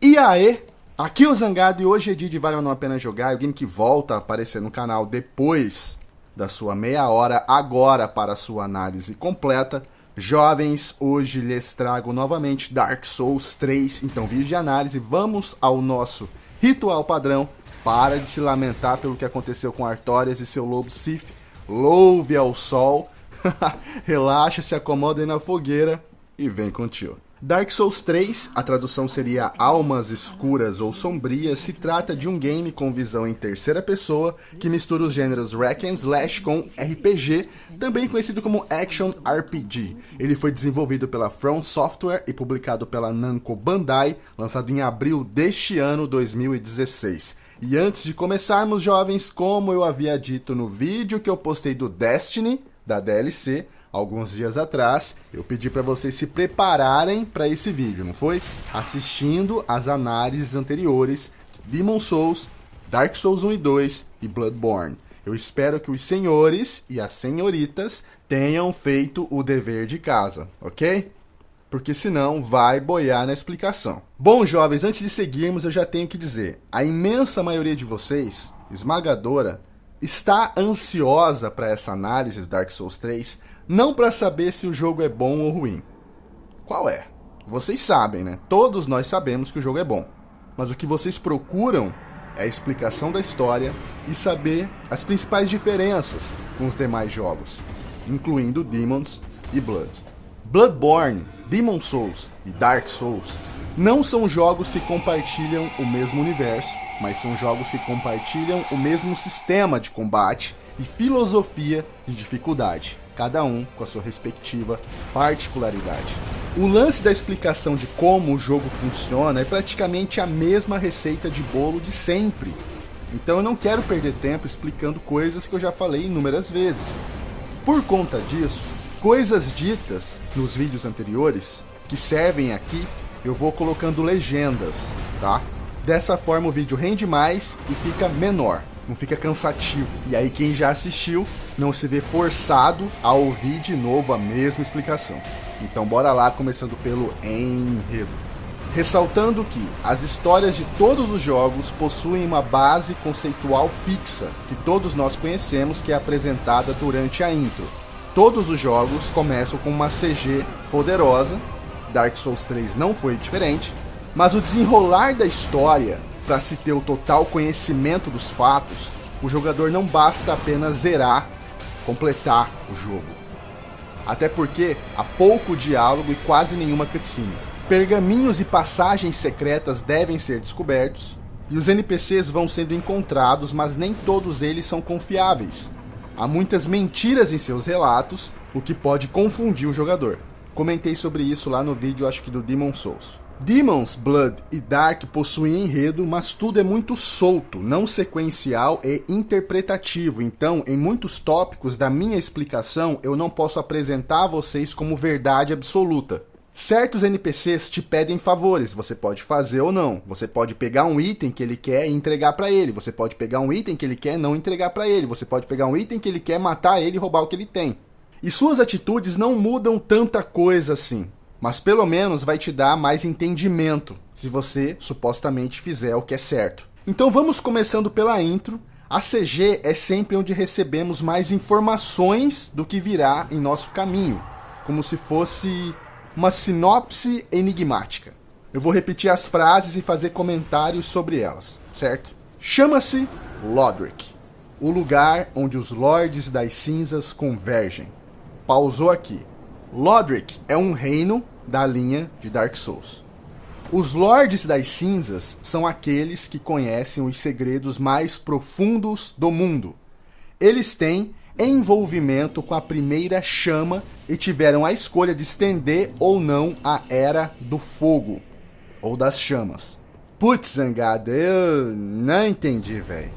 E aí, aqui é o Zangado e hoje é dia de Vale ou Não a Pena Jogar, o game que volta a aparecer no canal depois da sua meia hora, agora para a sua análise completa. Jovens, hoje lhes trago novamente Dark Souls 3, então vídeo de análise, vamos ao nosso ritual padrão. Para de se lamentar pelo que aconteceu com Artorias e seu lobo Sif, louve ao sol, relaxa, se acomoda aí na fogueira e vem contigo. Dark Souls 3, a tradução seria Almas Escuras ou Sombrias, se trata de um game com visão em terceira pessoa que mistura os gêneros Hack and Slash com RPG, também conhecido como Action RPG. Ele foi desenvolvido pela From Software e publicado pela Namco Bandai, lançado em abril deste ano 2016. E antes de começarmos, jovens, como eu havia dito no vídeo que eu postei do Destiny, da DLC, alguns dias atrás, eu pedi para vocês se prepararem para esse vídeo, não foi? Assistindo as análises anteriores de Demon's Souls, Dark Souls 1 e 2 e Bloodborne. Eu espero que os senhores e as senhoritas tenham feito o dever de casa, ok? Porque senão vai boiar na explicação. Bom, jovens, antes de seguirmos, eu já tenho que dizer, a imensa maioria de vocês, esmagadora, está ansiosa para essa análise do Dark Souls 3, não para saber se o jogo é bom ou ruim. Qual é? Vocês sabem, né? Todos nós sabemos que o jogo é bom. Mas o que vocês procuram é a explicação da história e saber as principais diferenças com os demais jogos, incluindo Demons e Blood. Bloodborne, Demon's Souls e Dark Souls não são jogos que compartilham o mesmo universo, mas são jogos que compartilham o mesmo sistema de combate e filosofia de dificuldade, cada um com a sua respectiva particularidade. O lance da explicação de como o jogo funciona é praticamente a mesma receita de bolo de sempre. Então eu não quero perder tempo explicando coisas que eu já falei inúmeras vezes. Por conta disso, coisas ditas nos vídeos anteriores, que servem aqui, eu vou colocando legendas, tá? Dessa forma o vídeo rende mais e fica menor, não fica cansativo. E aí quem já assistiu não se vê forçado a ouvir de novo a mesma explicação. Então bora lá, começando pelo enredo. Ressaltando que as histórias de todos os jogos possuem uma base conceitual fixa, que todos nós conhecemos, que é apresentada durante a intro. Todos os jogos começam com uma CG poderosa, Dark Souls 3 não foi diferente, mas o desenrolar da história, para se ter o total conhecimento dos fatos, o jogador não basta apenas zerar, completar o jogo. Até porque há pouco diálogo e quase nenhuma cutscene. Pergaminhos e passagens secretas devem ser descobertos, e os NPCs vão sendo encontrados, mas nem todos eles são confiáveis. Há muitas mentiras em seus relatos, o que pode confundir o jogador. Comentei sobre isso lá no vídeo, acho que do Demon's Souls. Demon's Blood e Dark possuem enredo, mas tudo é muito solto, não sequencial e interpretativo. Então, em muitos tópicos da minha explicação, eu não posso apresentar a vocês como verdade absoluta. Certos NPCs te pedem favores, você pode fazer ou não. Você pode pegar um item que ele quer e entregar pra ele. Você pode pegar um item que ele quer e não entregar pra ele. Você pode pegar um item que ele quer, matar ele e roubar o que ele tem. E suas atitudes não mudam tanta coisa assim. Mas pelo menos vai te dar mais entendimento se você supostamente fizer o que é certo. Então vamos começando pela intro. A CG é sempre onde recebemos mais informações do que virá em nosso caminho, como se fosse uma sinopse enigmática. Eu vou repetir as frases e fazer comentários sobre elas, certo? Chama-se Lodric, o lugar onde os Lordes das Cinzas convergem. Pausou aqui. Lodric é um reino da linha de Dark Souls. Os Lordes das Cinzas são aqueles que conhecem os segredos mais profundos do mundo. Eles têm envolvimento com a primeira chama e tiveram a escolha de estender ou não a Era do Fogo, ou das chamas. Putz, Zangado, eu não entendi, velho.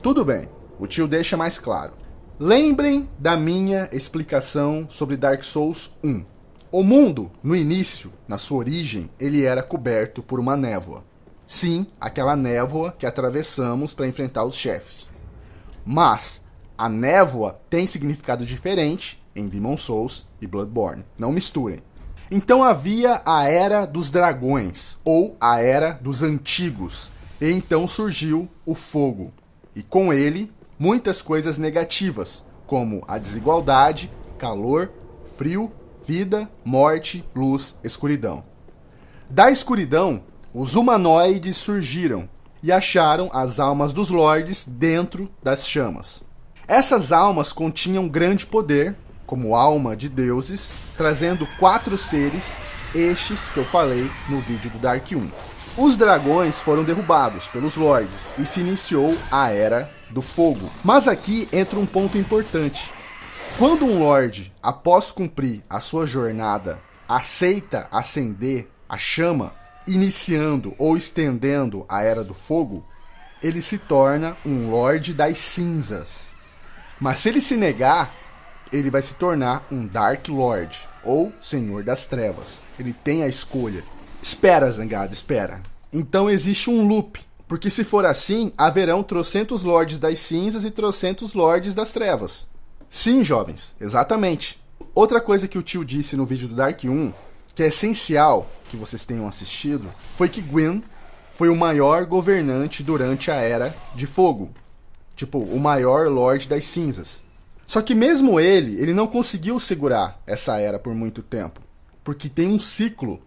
Tudo bem, o tio deixa mais claro. Lembrem da minha explicação sobre Dark Souls 1. O mundo, no início, na sua origem, ele era coberto por uma névoa. Sim, aquela névoa que atravessamos para enfrentar os chefes. Mas a névoa tem significado diferente em Demon's Souls e Bloodborne. Não misturem. Então havia a Era dos Dragões, ou a Era dos Antigos. E então surgiu o fogo. E com ele, muitas coisas negativas, como a desigualdade, calor, frio, vida, morte, luz, escuridão. Da escuridão, os humanoides surgiram e acharam as almas dos lordes dentro das chamas. Essas almas continham grande poder, como alma de deuses, trazendo 4 seres, estes que eu falei no vídeo do Dark 1. Os dragões foram derrubados pelos lordes e se iniciou a Era do Fogo. Mas aqui entra um ponto importante. Quando um lorde, após cumprir a sua jornada, aceita acender a chama, iniciando ou estendendo a Era do Fogo, ele se torna um Lorde das Cinzas. Mas se ele se negar, ele vai se tornar um Dark Lord, ou Senhor das Trevas. Ele tem a escolha. Espera, Zangado, espera. Então existe um loop, porque se for assim, haverão trocentos Lordes das Cinzas e trocentos Lordes das Trevas. Sim, jovens, exatamente. Outra coisa que o tio disse no vídeo do Dark 1, que é essencial que vocês tenham assistido, foi que Gwyn foi o maior governante durante a Era de Fogo. Tipo, o maior Lorde das Cinzas. Só que mesmo ele não conseguiu segurar essa era por muito tempo. Porque tem um ciclo.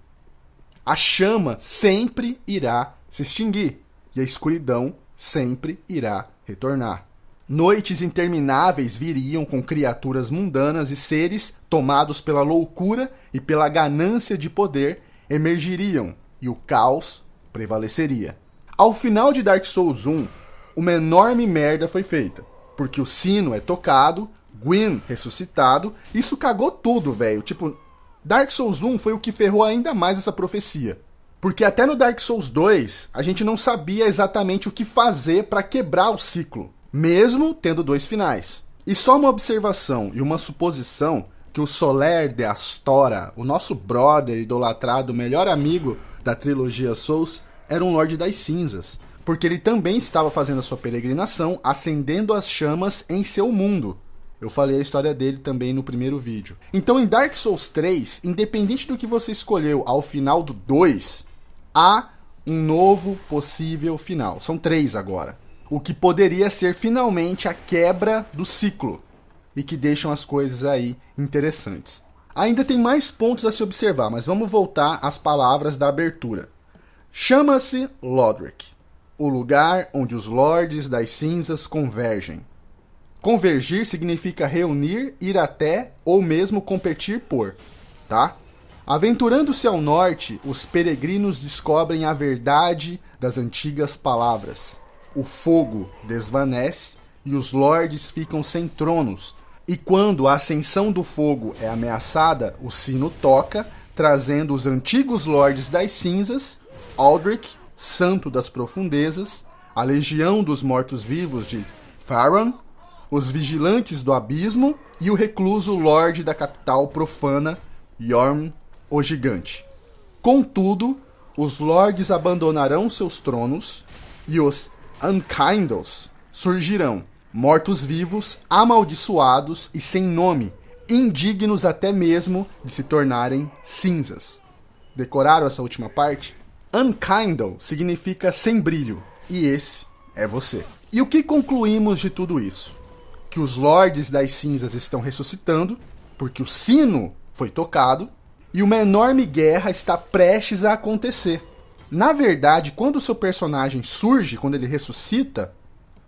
A chama sempre irá se extinguir. E a escuridão sempre irá retornar. Noites intermináveis viriam com criaturas mundanas e seres tomados pela loucura e pela ganância de poder emergiriam. E o caos prevaleceria. Ao final de Dark Souls 1, uma enorme merda foi feita. Porque o sino é tocado, Gwyn ressuscitado, isso cagou tudo, velho. Tipo, Dark Souls 1 foi o que ferrou ainda mais essa profecia. Porque até no Dark Souls 2, a gente não sabia exatamente o que fazer para quebrar o ciclo, mesmo tendo 2 finais. E só uma observação e uma suposição que o Solaire de Astora, o nosso brother idolatrado, melhor amigo da trilogia Souls, era um Lorde das Cinzas. Porque ele também estava fazendo a sua peregrinação, acendendo as chamas em seu mundo. Eu falei a história dele também no primeiro vídeo. Então em Dark Souls 3, independente do que você escolheu ao final do 2, há um novo possível final. São 3 agora. O que poderia ser finalmente a quebra do ciclo. E que deixam as coisas aí interessantes. Ainda tem mais pontos a se observar, mas vamos voltar às palavras da abertura. Chama-se Lodric. O lugar onde os Lordes das Cinzas convergem. Convergir significa reunir, ir até ou mesmo competir por, tá? Aventurando-se ao norte, os peregrinos descobrem a verdade das antigas palavras. O fogo desvanece e os lordes ficam sem tronos. E quando a ascensão do fogo é ameaçada, o sino toca, trazendo os antigos Lordes das Cinzas, Aldrich, Santo das Profundezas, a Legião dos Mortos-Vivos de Farron, os Vigilantes do Abismo e o recluso Lorde da capital profana, Yorm, o Gigante. Contudo, os Lordes abandonarão seus tronos e os Unkindles surgirão, mortos-vivos, amaldiçoados e sem nome, indignos até mesmo de se tornarem cinzas. Decoraram essa última parte? Unkindle significa sem brilho, e esse é você. E o que concluímos de tudo isso? Que os Lordes das Cinzas estão ressuscitando, porque o sino foi tocado, e uma enorme guerra está prestes a acontecer. Na verdade, quando o seu personagem surge, quando ele ressuscita,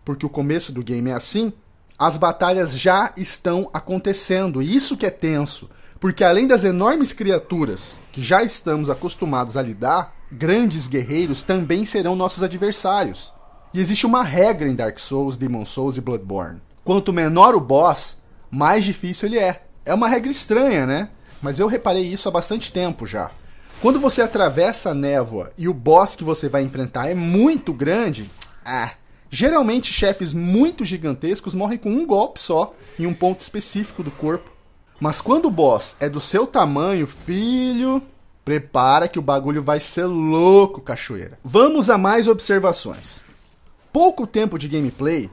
porque o começo do game é assim, as batalhas já estão acontecendo, e isso que é tenso, porque além das enormes criaturas que já estamos acostumados a lidar, grandes guerreiros também serão nossos adversários. E existe uma regra em Dark Souls, Demon Souls e Bloodborne. Quanto menor o boss, mais difícil ele é. É uma regra estranha, né? Mas eu reparei isso há bastante tempo já. Quando você atravessa a névoa e o boss que você vai enfrentar é muito grande, geralmente chefes muito gigantescos morrem com um golpe só, em um ponto específico do corpo. Mas quando o boss é do seu tamanho, filho, prepara que o bagulho vai ser louco, cachoeira. Vamos a mais observações. Pouco tempo de gameplay,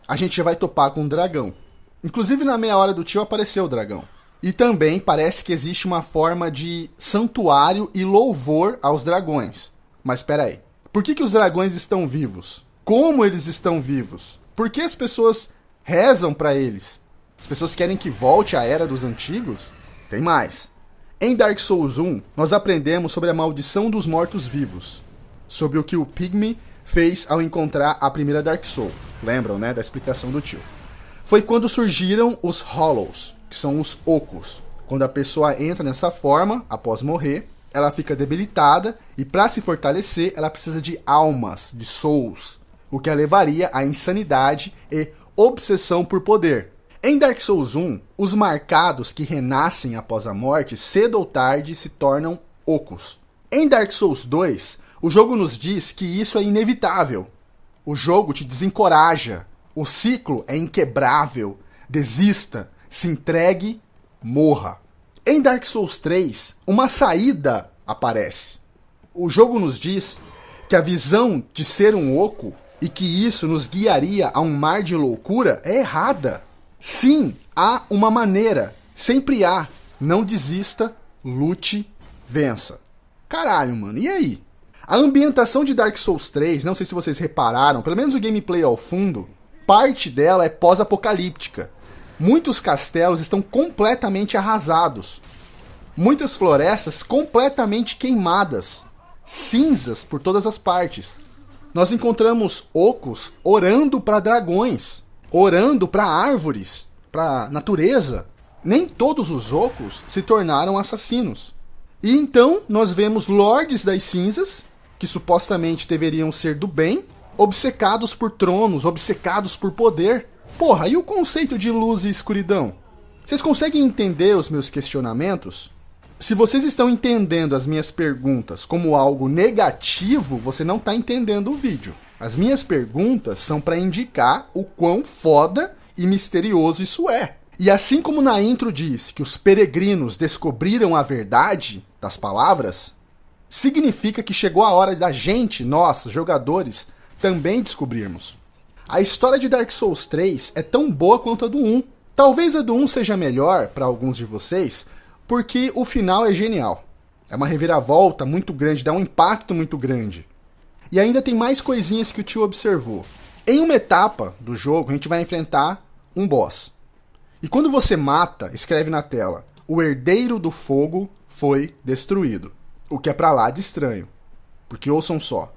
a gente já vai topar com um dragão. Inclusive na meia hora do tio apareceu o dragão. E também parece que existe uma forma de santuário e louvor aos dragões. Mas espera aí, por que os dragões estão vivos? Como eles estão vivos? Por que as pessoas rezam para eles? As pessoas querem que volte a era dos antigos? Tem mais. Em Dark Souls 1, nós aprendemos sobre a maldição dos mortos-vivos. Sobre o que o Pygmy fez ao encontrar a primeira Dark Soul. Lembram, né, da explicação do tio? Foi quando surgiram os Hollows, que são os ocos. Quando a pessoa entra nessa forma, após morrer, ela fica debilitada e para se fortalecer, ela precisa de almas, de souls, o que a levaria à insanidade e obsessão por poder. Em Dark Souls 1, os marcados que renascem após a morte, cedo ou tarde, se tornam ocos. Em Dark Souls 2, o jogo nos diz que isso é inevitável. O jogo te desencoraja. O ciclo é inquebrável. Desista, se entregue, morra. Em Dark Souls 3, uma saída aparece. O jogo nos diz que a visão de ser um oco e que isso nos guiaria a um mar de loucura é errada. Sim, há uma maneira. Sempre há. Não desista, lute, vença. Caralho, mano, e aí? A ambientação de Dark Souls 3, não sei se vocês repararam, pelo menos o gameplay ao fundo, parte dela é pós-apocalíptica. Muitos castelos estão completamente arrasados. Muitas florestas completamente queimadas. Cinzas por todas as partes. Nós encontramos ocos orando para dragões. Orando para árvores. Para natureza. Nem todos os ocos se tornaram assassinos. E então nós vemos Lordes das Cinzas, que supostamente deveriam ser do bem, obcecados por tronos, obcecados por poder. Porra, e o conceito de luz e escuridão? Vocês conseguem entender os meus questionamentos? Se vocês estão entendendo as minhas perguntas como algo negativo, você não está entendendo o vídeo. As minhas perguntas são para indicar o quão foda e misterioso isso é. E assim como na intro diz que os peregrinos descobriram a verdade das palavras, significa que chegou a hora da gente, nós, jogadores, também descobrirmos. A história de Dark Souls 3 é tão boa quanto a do 1. Talvez a do 1 seja melhor para alguns de vocês, porque o final é genial. É uma reviravolta muito grande, dá um impacto muito grande. E ainda tem mais coisinhas que o tio observou. Em uma etapa do jogo, a gente vai enfrentar um boss. E quando você mata, escreve na tela, o herdeiro do fogo foi destruído. O que é pra lá de estranho. Porque ouçam só.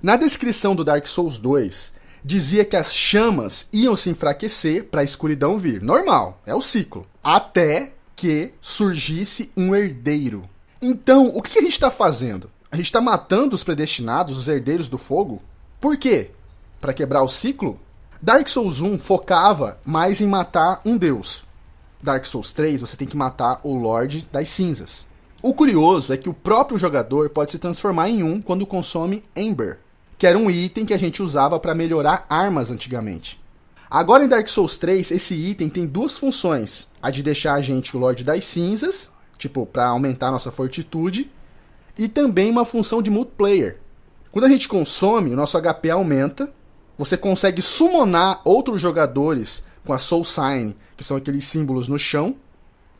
Na descrição do Dark Souls 2, dizia que as chamas iam se enfraquecer para a escuridão vir. Normal, é o ciclo. Até que surgisse um herdeiro. Então, o que a gente está fazendo? A gente está matando os predestinados, os herdeiros do fogo? Por quê? Para quebrar o ciclo? Dark Souls 1 focava mais em matar um deus. Dark Souls 3 você tem que matar o Lorde das Cinzas. O curioso é que o próprio jogador pode se transformar em um quando consome Ember, que era um item que a gente usava para melhorar armas antigamente. Agora em Dark Souls 3, esse item tem duas funções. A de deixar a gente o Lorde das Cinzas, tipo, para aumentar nossa fortitude, e também uma função de multiplayer. Quando a gente consome, o nosso HP aumenta, você consegue summonar outros jogadores com a Soul Sign, que são aqueles símbolos no chão,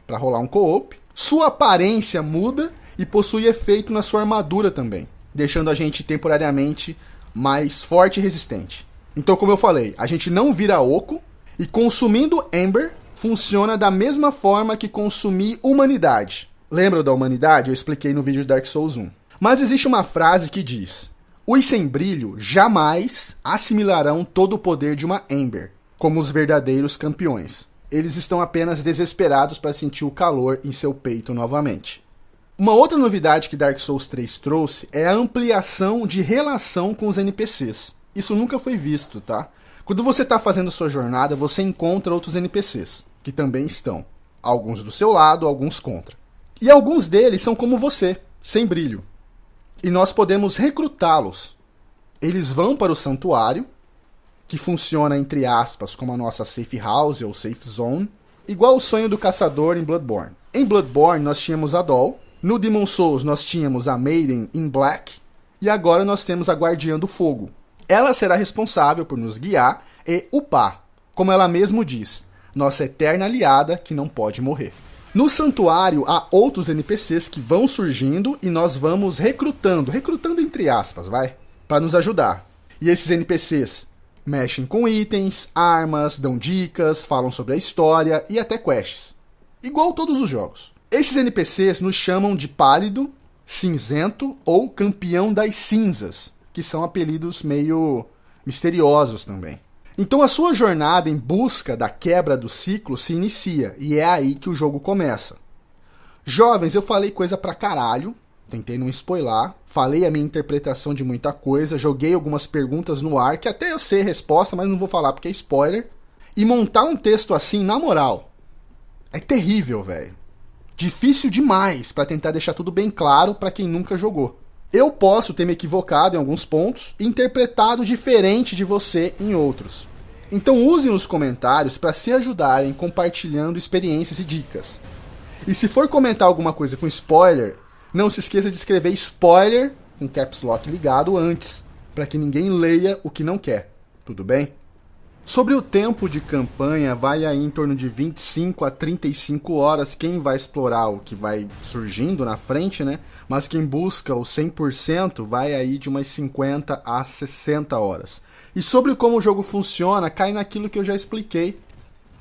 para rolar um co-op. Sua aparência muda e possui efeito na sua armadura também, deixando a gente temporariamente mais forte e resistente. Então, como eu falei, a gente não vira oco, e consumindo Ember funciona da mesma forma que consumir humanidade. Lembra da humanidade? Eu expliquei no vídeo de Dark Souls 1. Mas existe uma frase que diz: os sem brilho jamais assimilarão todo o poder de uma Ember, como os verdadeiros campeões. Eles estão apenas desesperados para sentir o calor em seu peito novamente. Uma outra novidade que Dark Souls 3 trouxe é a ampliação de relação com os NPCs. Isso nunca foi visto, tá? Quando você está fazendo sua jornada, você encontra outros NPCs, que também estão. Alguns do seu lado, alguns contra. E alguns deles são como você, sem brilho. E nós podemos recrutá-los. Eles vão para o santuário, que funciona, entre aspas, como a nossa safe house ou safe zone, igual o sonho do caçador em Bloodborne. Em Bloodborne nós tínhamos a Doll, no Demon Souls nós tínhamos a Maiden in Black, e agora nós temos a Guardiã do Fogo. Ela será responsável por nos guiar e upar, como ela mesmo diz, nossa eterna aliada que não pode morrer. No santuário há outros NPCs que vão surgindo e nós vamos recrutando entre aspas, para nos ajudar. E esses NPCs mexem com itens, armas, dão dicas, falam sobre a história e até quests. Igual todos os jogos. Esses NPCs nos chamam de Pálido, Cinzento ou Campeão das Cinzas, que são apelidos meio misteriosos também. Então a sua jornada em busca da quebra do ciclo se inicia, e é aí que o jogo começa. Jovens, eu falei coisa pra caralho, tentei não spoiler, falei a minha interpretação de muita coisa, joguei algumas perguntas no ar, que até eu sei a resposta, mas não vou falar porque é spoiler. E montar um texto assim, na moral, é terrível, velho. Difícil demais pra tentar deixar tudo bem claro pra quem nunca jogou. Eu posso ter me equivocado em alguns pontos e interpretado diferente de você em outros. Então use nos comentários para se ajudarem compartilhando experiências e dicas. E se for comentar alguma coisa com spoiler, não se esqueça de escrever spoiler com caps lock ligado antes, para que ninguém leia o que não quer. Tudo bem? Sobre o tempo de campanha, vai aí em torno de 25 a 35 horas quem vai explorar o que vai surgindo na frente, né? Mas quem busca o 100% vai aí de umas 50 a 60 horas. E sobre como o jogo funciona, cai naquilo que eu já expliquei.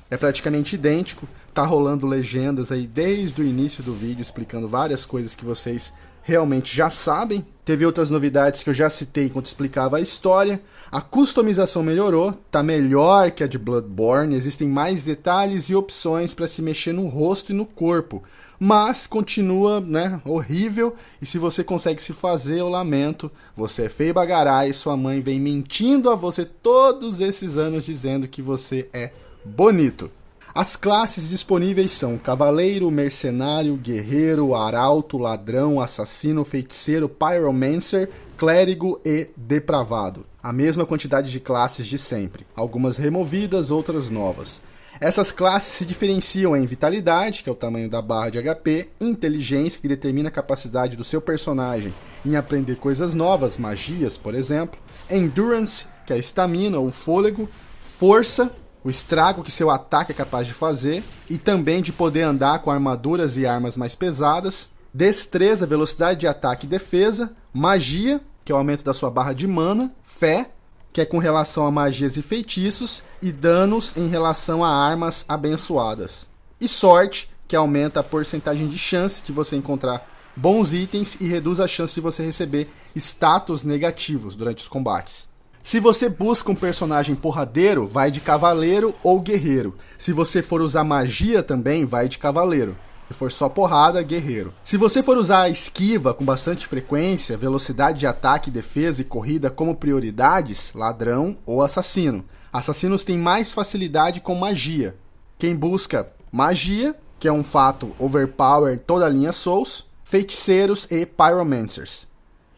É praticamente idêntico, tá rolando legendas aí desde o início do vídeo explicando várias coisas que vocês realmente já sabem. Teve outras novidades que eu já citei enquanto explicava a história. A customização melhorou, tá melhor que a de Bloodborne, existem mais detalhes e opções para se mexer no rosto e no corpo, mas continua, né, horrível, e se você consegue se fazer, eu lamento, você é feio bagarai e sua mãe vem mentindo a você todos esses anos dizendo que você é bonito. As classes disponíveis são Cavaleiro, Mercenário, Guerreiro, Arauto, Ladrão, Assassino, Feiticeiro, Pyromancer, Clérigo e Depravado. A mesma quantidade de classes de sempre, algumas removidas, outras novas. Essas classes se diferenciam em Vitalidade, que é o tamanho da barra de HP, Inteligência, que determina a capacidade do seu personagem em aprender coisas novas, magias, por exemplo, Endurance, que é a estamina ou fôlego, Força, o estrago que seu ataque é capaz de fazer, e também de poder andar com armaduras e armas mais pesadas, Destreza, velocidade de ataque e defesa, Magia, que é o aumento da sua barra de mana, Fé, que é com relação a magias e feitiços, e danos em relação a armas abençoadas, e Sorte, que aumenta a porcentagem de chance de você encontrar bons itens e reduz a chance de você receber status negativos durante os combates. Se você busca um personagem porradeiro, vai de Cavaleiro ou Guerreiro. Se você for usar magia também, vai de Cavaleiro. Se for só porrada, Guerreiro. Se você for usar a esquiva com bastante frequência, velocidade de ataque, defesa e corrida como prioridades, Ladrão ou Assassino. Assassinos têm mais facilidade com magia. Quem busca magia, que é um fato overpower toda a linha Souls, feiticeiros e pyromancers.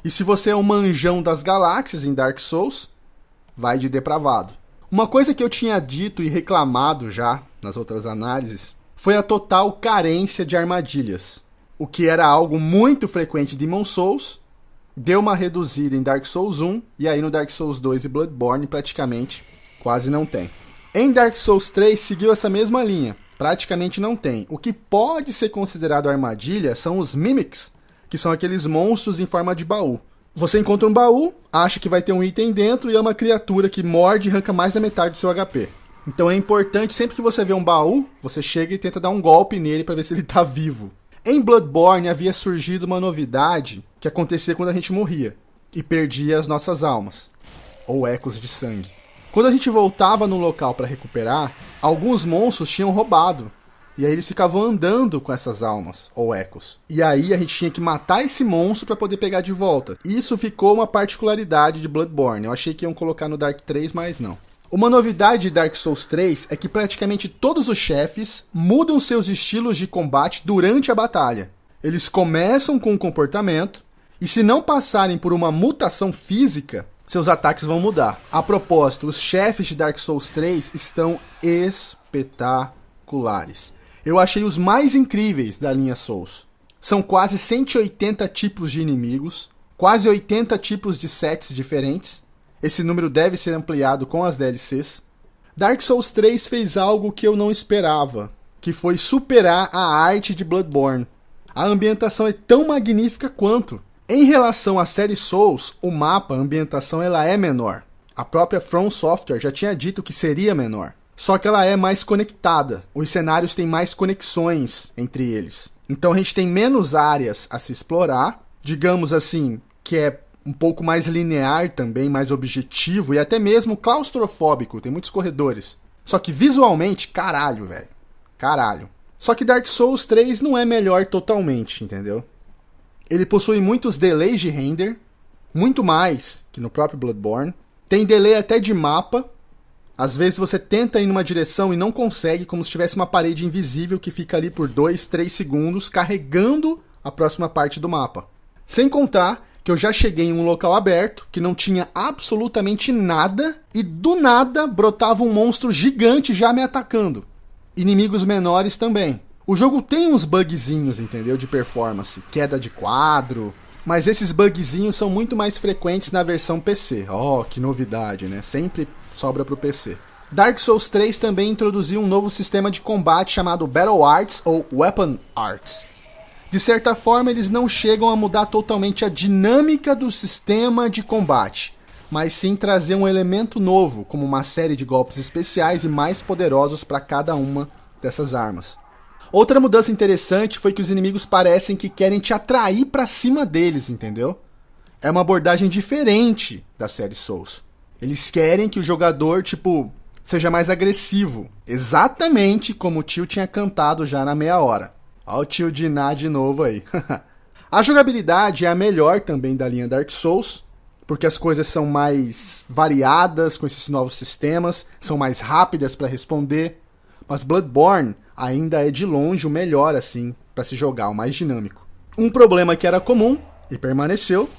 E se você é um manjão das galáxias em Dark Souls, vai de depravado. Uma coisa que eu tinha dito e reclamado já nas outras análises foi a total carência de armadilhas. O que era algo muito frequente em Demon Souls, deu uma reduzida em Dark Souls 1, e aí no Dark Souls 2 e Bloodborne praticamente quase não tem. Em Dark Souls 3 seguiu essa mesma linha, praticamente não tem. O que pode ser considerado armadilha são os Mimics, que são aqueles monstros em forma de baú. Você encontra um baú, acha que vai ter um item dentro e é uma criatura que morde e arranca mais da metade do seu HP. Então é importante, sempre que você vê um baú, você chega e tenta dar um golpe nele para ver se ele tá vivo. Em Bloodborne havia surgido uma novidade que acontecia quando a gente morria e perdia as nossas almas, ou ecos de sangue. Quando a gente voltava no local para recuperar, alguns monstros tinham roubado. E aí eles ficavam andando com essas almas, ou ecos. E aí a gente tinha que matar esse monstro para poder pegar de volta. Isso ficou uma particularidade de Bloodborne. Eu achei que iam colocar no Dark 3, mas não. Uma novidade de Dark Souls 3 é que praticamente todos os chefes mudam seus estilos de combate durante a batalha. Eles começam com um comportamento, e se não passarem por uma mutação física, seus ataques vão mudar. A propósito, os chefes de Dark Souls 3 estão espetaculares. Eu achei os mais incríveis da linha Souls. São quase 180 tipos de inimigos, quase 80 tipos de sets diferentes. Esse número deve ser ampliado com as DLCs. Dark Souls 3 fez algo que eu não esperava, que foi superar a arte de Bloodborne. A ambientação é tão magnífica quanto. Em relação à série Souls, o mapa, a ambientação, ela é menor. A própria From Software já tinha dito que seria menor. Só que ela é mais conectada. Os cenários têm mais conexões entre eles. Então a gente tem menos áreas a se explorar. Digamos assim, que é um pouco mais linear também, mais objetivo e até mesmo claustrofóbico. Tem muitos corredores. Só que visualmente, caralho, velho. Caralho. Só que Dark Souls 3 não é melhor totalmente, entendeu? Ele possui muitos delays de render. Muito mais que no próprio Bloodborne. Tem delay até de mapa. Às vezes você tenta ir numa direção e não consegue, como se tivesse uma parede invisível que fica ali por 2, 3 segundos carregando a próxima parte do mapa. Sem contar que eu já cheguei em um local aberto que não tinha absolutamente nada e do nada brotava um monstro gigante já me atacando. Inimigos menores também. O jogo tem uns bugzinhos, entendeu? De performance, queda de quadro, mas esses bugzinhos são muito mais frequentes na versão PC. Oh, que novidade, né? Sempre sobra pro PC. Dark Souls 3 também introduziu um novo sistema de combate chamado Battle Arts ou Weapon Arts. De certa forma, eles não chegam a mudar totalmente a dinâmica do sistema de combate, mas sim trazer um elemento novo, como uma série de golpes especiais e mais poderosos para cada uma dessas armas. Outra mudança interessante foi que os inimigos parecem que querem te atrair para cima deles, entendeu? É uma abordagem diferente da série Souls. Eles querem que o jogador, seja mais agressivo. Exatamente como o tio tinha cantado já na meia hora. Olha o tio Diná de novo aí. A jogabilidade é a melhor também da linha Dark Souls, porque as coisas são mais variadas com esses novos sistemas, são mais rápidas para responder. Mas Bloodborne ainda é de longe o melhor assim para se jogar, o mais dinâmico. Um problema que era comum e permaneceu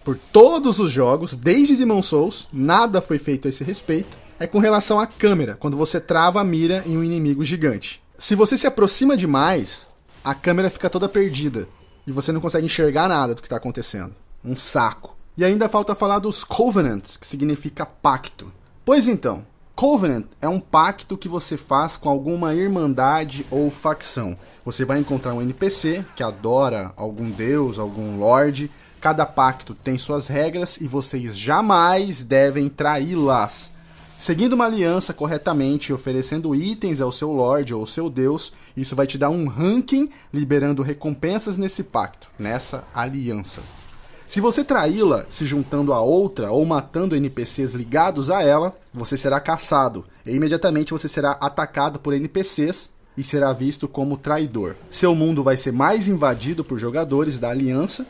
por todos os jogos, desde Demon Souls, nada foi feito a esse respeito, é com relação à câmera, quando você trava a mira em um inimigo gigante. Se você se aproxima demais, a câmera fica toda perdida e você não consegue enxergar nada do que está acontecendo. Um saco. E ainda falta falar dos Covenants, que significa pacto. Pois então, Covenant é um pacto que você faz com alguma irmandade ou facção. Você vai encontrar um NPC que adora algum deus, algum lorde. Cada pacto tem suas regras e vocês jamais devem traí-las. Seguindo uma aliança corretamente e oferecendo itens ao seu lorde ou ao seu deus, isso vai te dar um ranking liberando recompensas nesse pacto, nessa aliança. Se você traí-la se juntando a outra ou matando NPCs ligados a ela, você será caçado e imediatamente você será atacado por NPCs e será visto como traidor. Seu mundo vai ser mais invadido por jogadores da aliança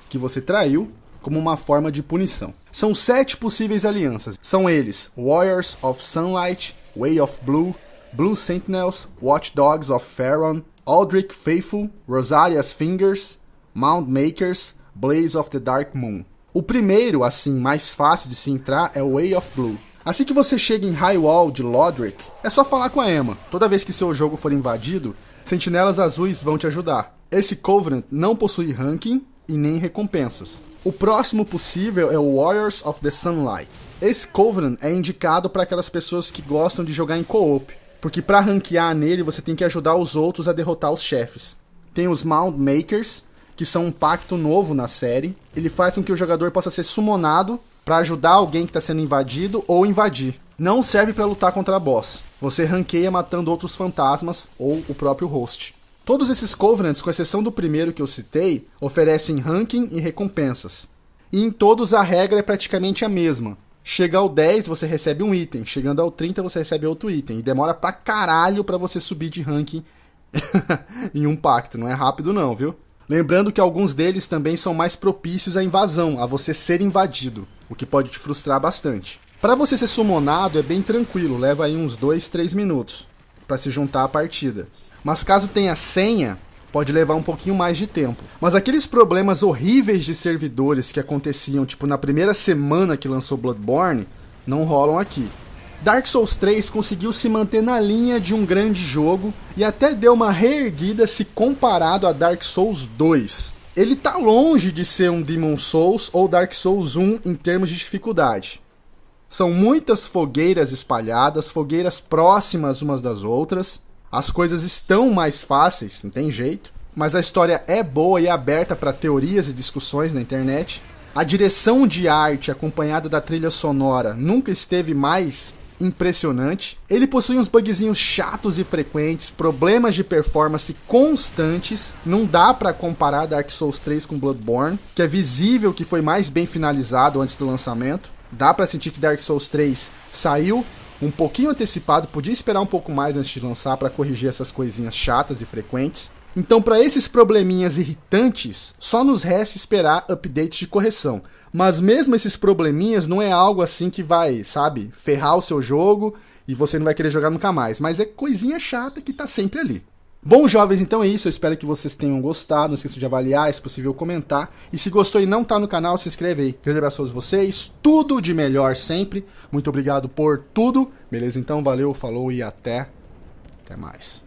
que você traiu como uma forma de punição. São 7 possíveis alianças. São eles: Warriors of Sunlight, Way of Blue, Blue Sentinels, Watchdogs of Faron, Aldrich Faithful, Rosaria's Fingers, Mound Makers, Blaze of the Dark Moon. O primeiro, assim, mais fácil de se entrar é o Way of Blue. Assim que você chega em High Wall de Lodric, é só falar com a Emma. Toda vez que seu jogo for invadido, sentinelas azuis vão te ajudar. Esse Covenant não possui ranking e nem recompensas. O próximo possível é o Warriors of the Sunlight. Esse Covenant é indicado para aquelas pessoas que gostam de jogar em co-op, porque para ranquear nele você tem que ajudar os outros a derrotar os chefes. Tem os Mound Makers, que são um pacto novo na série. Ele faz com que o jogador possa ser summonado para ajudar alguém que está sendo invadido ou invadir. Não serve para lutar contra a boss. Você ranqueia matando outros fantasmas ou o próprio host. Todos esses Covenants, com exceção do primeiro que eu citei, oferecem ranking e recompensas. E em todos a regra é praticamente a mesma. Chega ao 10, você recebe um item. Chegando ao 30, você recebe outro item. E demora pra caralho pra você subir de ranking em um pacto. Não é rápido não, viu? Lembrando que alguns deles também são mais propícios à invasão, a você ser invadido, o que pode te frustrar bastante. Para você ser summonado é bem tranquilo, leva aí uns 2-3 minutos para se juntar à partida. Mas caso tenha senha, pode levar um pouquinho mais de tempo. Mas aqueles problemas horríveis de servidores que aconteciam tipo na primeira semana que lançou Bloodborne, não rolam aqui. Dark Souls 3 conseguiu se manter na linha de um grande jogo e até deu uma reerguida se comparado a Dark Souls 2. Ele tá longe de ser um Demon Souls ou Dark Souls 1 em termos de dificuldade. São muitas fogueiras espalhadas, fogueiras próximas umas das outras. As coisas estão mais fáceis, não tem jeito, mas a história é boa e aberta para teorias e discussões na internet. A direção de arte acompanhada da trilha sonora nunca esteve mais impressionante. Ele possui uns bugzinhos chatos e frequentes, problemas de performance constantes. Não dá para comparar Dark Souls 3 com Bloodborne, que é visível que foi mais bem finalizado antes do lançamento. Dá para sentir que Dark Souls 3 saiu um pouquinho antecipado, podia esperar um pouco mais antes de lançar para corrigir essas coisinhas chatas e frequentes. Então, para esses probleminhas irritantes, só nos resta esperar updates de correção. Mas mesmo esses probleminhas não é algo assim que vai, sabe, ferrar o seu jogo e você não vai querer jogar nunca mais. Mas é coisinha chata que tá sempre ali. Bom, jovens, então é isso. Eu espero que vocês tenham gostado. Não esqueçam de avaliar, se possível comentar. E se gostou e não tá no canal, se inscreve aí. Grande abraço a todos vocês. Tudo de melhor sempre. Muito obrigado por tudo. Beleza? Então, valeu, falou e até mais.